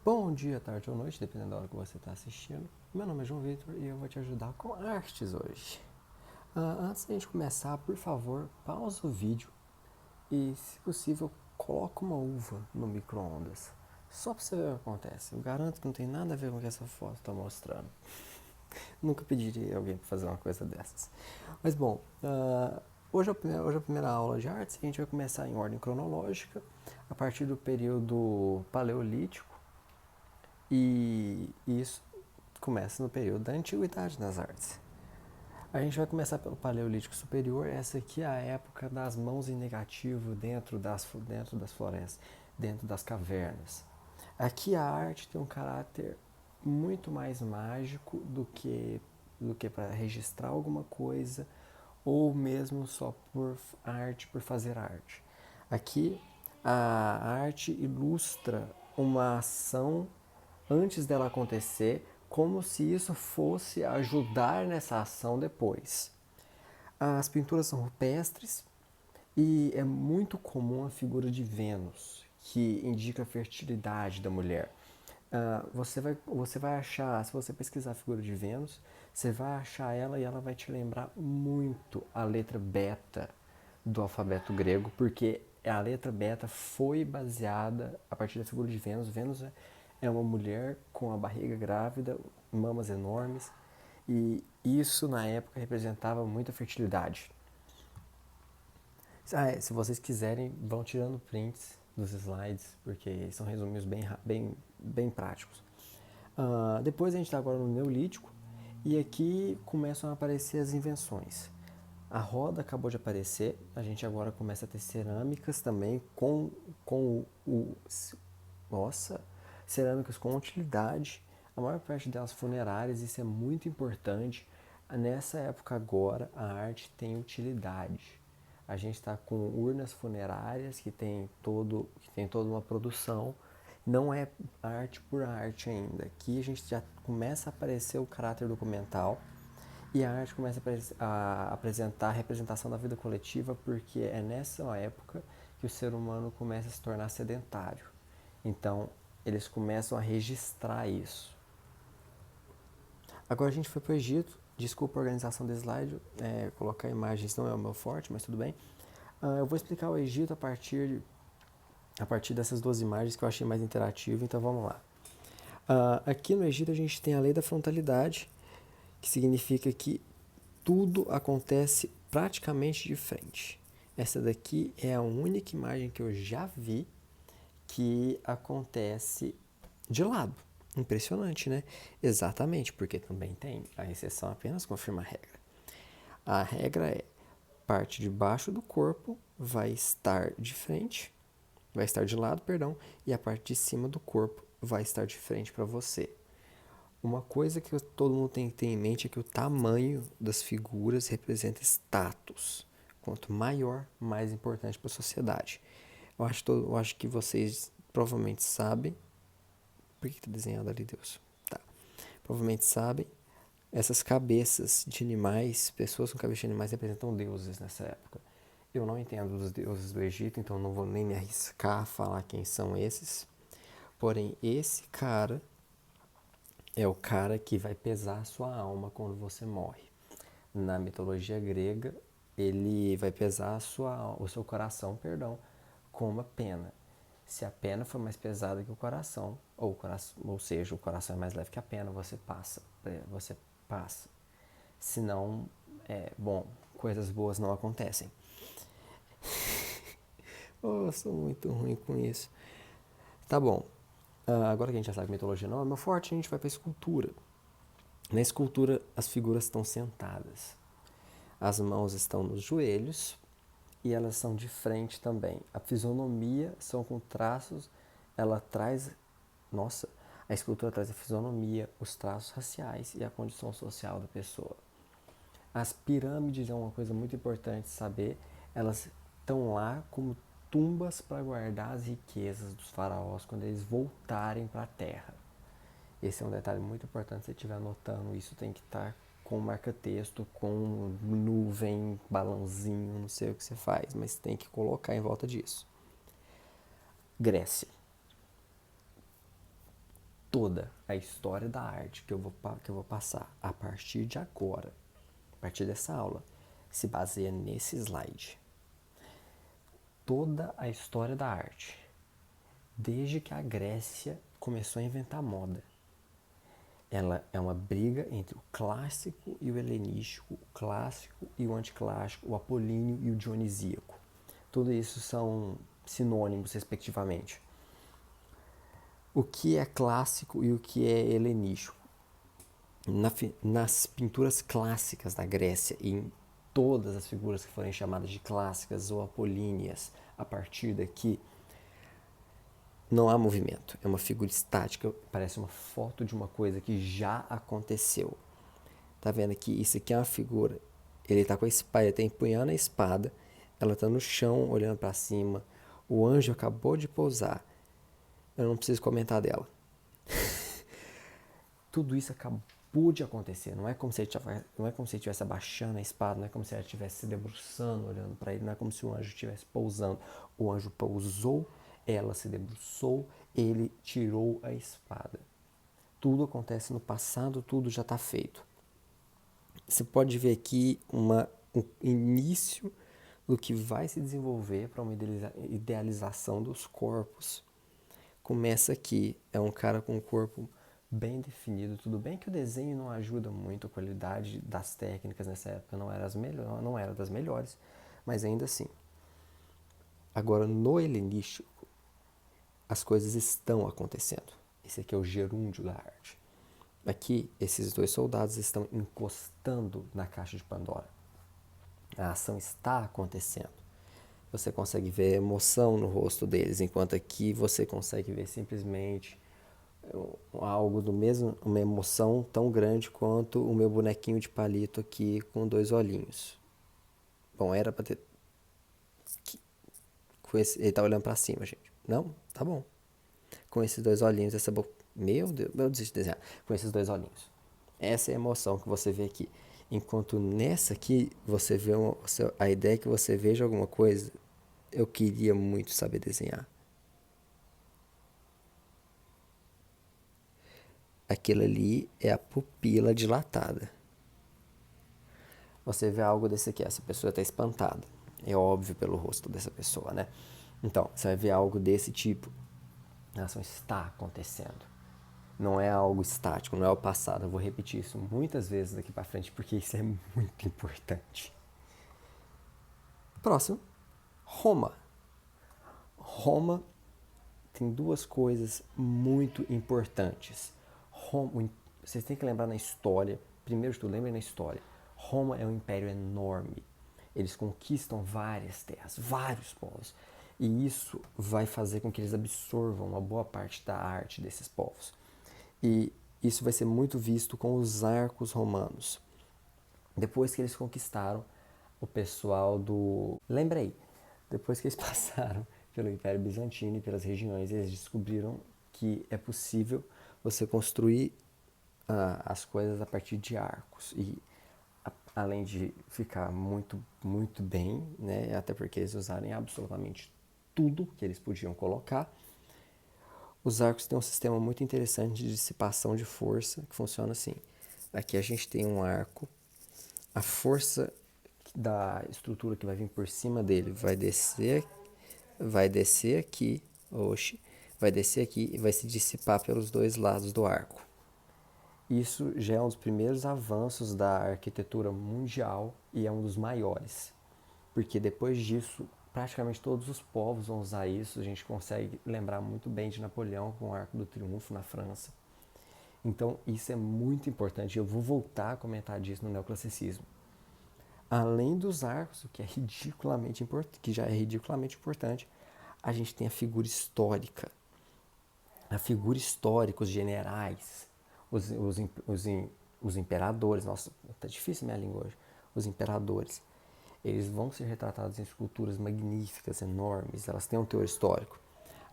Bom dia, tarde ou noite, dependendo da hora que você está assistindo. Meu nome é João Vitor e eu vou te ajudar com artes hoje. Antes de a gente começar, por favor, pausa o vídeo e, se possível, coloca uma uva no micro-ondas. Só para você ver o que acontece. Eu garanto que não tem nada a ver com o que essa foto está mostrando. Nunca pediria alguém para fazer uma coisa dessas. Mas bom, hoje é a primeira aula de artes. A gente vai começar em ordem cronológica, a partir do período paleolítico. E isso começa no período da antiguidade nas artes. A gente vai começar pelo Paleolítico Superior. Essa aqui é a época das mãos em negativo dentro das florestas, dentro das cavernas. Aqui a arte tem um caráter muito mais mágico do que para registrar alguma coisa ou mesmo só por arte, por fazer arte. Aqui a arte ilustra uma ação antes dela acontecer, como se isso fosse ajudar nessa ação depois. As pinturas são rupestres e é muito comum a figura de Vênus, que indica a fertilidade da mulher. Você vai achar, se você pesquisar a figura de Vênus, você vai achar ela e ela vai te lembrar muito a letra beta do alfabeto grego, porque a letra beta foi baseada a partir da figura de Vênus. Vênus é uma mulher com a barriga grávida, mamas enormes, e isso na época representava muita fertilidade. Se vocês quiserem, vão tirando prints dos slides, porque são resuminhos bem práticos. Depois a gente está agora no Neolítico, e aqui começam a aparecer as invenções. A roda acabou de aparecer, a gente agora começa a ter cerâmicas também com o. Nossa! Cerâmicas com utilidade, a maior parte delas funerárias, isso é muito importante. Nessa época agora, a arte tem utilidade. A gente está com urnas funerárias que tem toda uma produção. Não é arte por arte ainda. Aqui a gente já começa a aparecer o caráter documental e a arte começa a apresentar a representação da vida coletiva, porque é nessa época que o ser humano começa a se tornar sedentário. Então, eles começam a registrar isso. Agora a gente foi para o Egito. Desculpa a organização do slide, colocar imagens não é o meu forte, mas tudo bem. Eu vou explicar o Egito a partir dessas duas imagens que eu achei mais interativo, então vamos lá. Aqui no Egito a gente tem a lei da frontalidade, que significa que tudo acontece praticamente de frente. Essa daqui é a única imagem que eu já vi que acontece de lado. Impressionante, né? Exatamente, porque também tem a exceção apenas confirma a regra. A regra é parte de baixo do corpo vai estar de frente, vai estar de lado, perdão, e a parte de cima do corpo vai estar de frente para você. Uma coisa que todo mundo tem que ter em mente é que o tamanho das figuras representa status. Quanto maior, mais importante para a sociedade. Eu acho que vocês provavelmente sabem. Por que está desenhado ali, Deus? Tá. Provavelmente sabem. Essas cabeças de animais, pessoas com cabeça de animais representam deuses nessa época. Eu não entendo dos deuses do Egito, então não vou nem me arriscar a falar quem são esses. Porém, esse cara é o cara que vai pesar a sua alma quando você morre. Na mitologia grega, ele vai pesar o seu coração, perdão, com uma pena. Se a pena for mais pesada que o coração, ou seja, o coração é mais leve que a pena, você passa. Você passa. Senão, bom, coisas boas não acontecem. Oh, eu sou muito ruim com isso. Tá bom. Agora que a gente já sabe que mitologia não é meu forte, a gente vai para escultura. Na escultura, as figuras estão sentadas. As mãos estão nos joelhos e elas são de frente também. A fisionomia são com traços, ela traz, nossa, a escultura traz a fisionomia, os traços raciais e a condição social da pessoa. As pirâmides é uma coisa muito importante saber, elas estão lá como tumbas para guardar as riquezas dos faraós quando eles voltarem para a terra. Esse é um detalhe muito importante, se você estiver anotando isso, tem que estar com marca-texto, com nuvem, balãozinho, não sei o que você faz, mas tem que colocar em volta disso. Grécia. toda a história da arte que eu vou passar a partir de agora, a partir dessa aula, se baseia nesse slide. Toda a história da arte, desde que a Grécia começou a inventar moda, ela é uma briga entre o clássico e o helenístico, o clássico e o anticlássico, o apolíneo e o dionisíaco. Tudo isso são sinônimos, respectivamente. O que é clássico e o que é helenístico? Nas pinturas clássicas da Grécia e em todas as figuras que forem chamadas de clássicas ou apolíneas, a partir daqui, não há movimento. É uma figura estática, parece uma foto de uma coisa que já aconteceu. Tá vendo aqui? Isso aqui é uma figura. Ele tá com a espada, ele tá empunhando a espada, ela tá no chão, olhando para cima. O anjo acabou de pousar. Eu não preciso comentar dela. Tudo isso acabou de acontecer. Não é como se ele estivesse abaixando a espada, não é como se ela estivesse se debruçando, olhando para ele, não é como se o anjo estivesse pousando. O anjo pousou, ela se debruçou, ele tirou a espada. Tudo acontece no passado, tudo já está feito. Você pode ver aqui um início do que vai se desenvolver para uma idealização dos corpos. Começa aqui, é um cara com um corpo bem definido. Tudo bem que o desenho não ajuda muito, a qualidade das técnicas nessa época não era das melhores, mas ainda assim. Agora, no helenístico, as coisas estão acontecendo. Esse aqui é o gerúndio da arte. Aqui, esses dois soldados estão encostando na caixa de Pandora. A ação está acontecendo. Você consegue ver emoção no rosto deles, enquanto aqui você consegue ver simplesmente algo do mesmo, uma emoção tão grande quanto o meu bonequinho de palito aqui com 2 olhinhos. Bom, era pra ter... Ele tá olhando pra cima, gente. Não? Tá bom. Com esses 2 olhinhos, essa boca... Meu Deus, eu desisto de desenhar. Com esses 2 olhinhos. Essa é a emoção que você vê aqui. Enquanto nessa aqui, você vê a ideia que você veja alguma coisa, eu queria muito saber desenhar. Aquilo ali é a pupila dilatada. Você vê algo desse aqui, essa pessoa está espantada. É óbvio pelo rosto dessa pessoa, né? Então, você vai ver algo desse tipo. A ação está acontecendo. Não é algo estático, não é o passado. Eu vou repetir isso muitas vezes daqui para frente, porque isso é muito importante. Próximo. Roma. Roma tem 2 coisas muito importantes. Roma, vocês têm que lembrar na história, primeiro de tudo, lembrem na história. Roma é um império enorme. Eles conquistam várias terras, vários povos. E isso vai fazer com que eles absorvam uma boa parte da arte desses povos. E isso vai ser muito visto com os arcos romanos. Depois que eles conquistaram o pessoal do... Lembrei, depois que eles passaram pelo Império Bizantino e pelas regiões, eles descobriram que é possível você construir as coisas a partir de arcos. E além de ficar muito, muito bem, né, até porque eles usarem absolutamente tudo que eles podiam colocar, os arcos têm um sistema muito interessante de dissipação de força, que funciona assim. Aqui a gente tem um arco, a força da estrutura que vai vir por cima dele vai descer aqui, vai descer aqui e vai se dissipar pelos 2 lados do arco. Isso já é um dos primeiros avanços da arquitetura mundial e é um dos maiores, porque depois disso praticamente todos os povos vão usar isso. A gente consegue lembrar muito bem de Napoleão com o Arco do Triunfo na França. Então isso é muito importante. Eu vou voltar a comentar disso no neoclassicismo. Além dos arcos, o que é ridiculamente importante, que já é ridiculamente importante, a gente tem a figura histórica. A figura histórica, os generais, os imperadores. Nossa, tá difícil minha língua hoje. Os imperadores. Eles vão ser retratados em esculturas magníficas, enormes. Elas têm um teor histórico.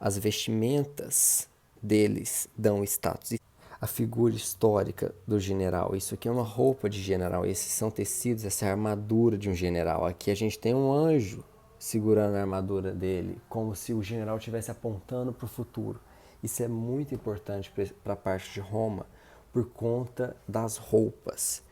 As vestimentas deles dão status. A figura histórica do general. Isso aqui é uma roupa de general. Esses são tecidos, essa é a armadura de um general. Aqui a gente tem um anjo segurando a armadura dele, como se o general estivesse apontando para o futuro. Isso é muito importante para a parte de Roma por conta das roupas.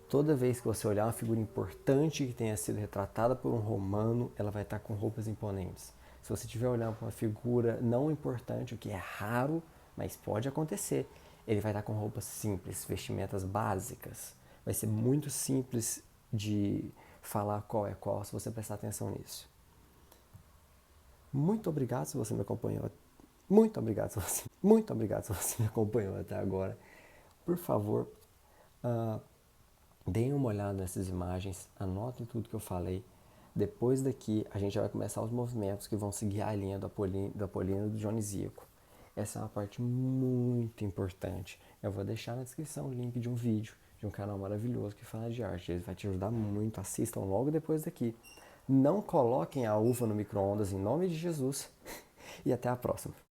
Toda vez que você olhar uma figura importante que tenha sido retratada por um romano, ela vai estar com roupas imponentes. Se você estiver olhando para uma figura não importante, o que é raro, mas pode acontecer, ele vai estar com roupas simples, vestimentas básicas. Vai ser muito simples de falar qual é qual se você prestar atenção nisso. Muito obrigado se você me acompanhou. Muito obrigado se você me acompanhou até agora. Por favor, deem uma olhada nessas imagens, anotem tudo que eu falei. Depois daqui, a gente já vai começar os movimentos que vão seguir a linha do Apollino e do Dionisíaco. Essa é uma parte muito importante. Eu vou deixar na descrição o link de um vídeo, de um canal maravilhoso que fala de arte. Ele vai te ajudar muito. Assistam logo depois daqui. Não coloquem a uva no micro-ondas em nome de Jesus. E até a próxima.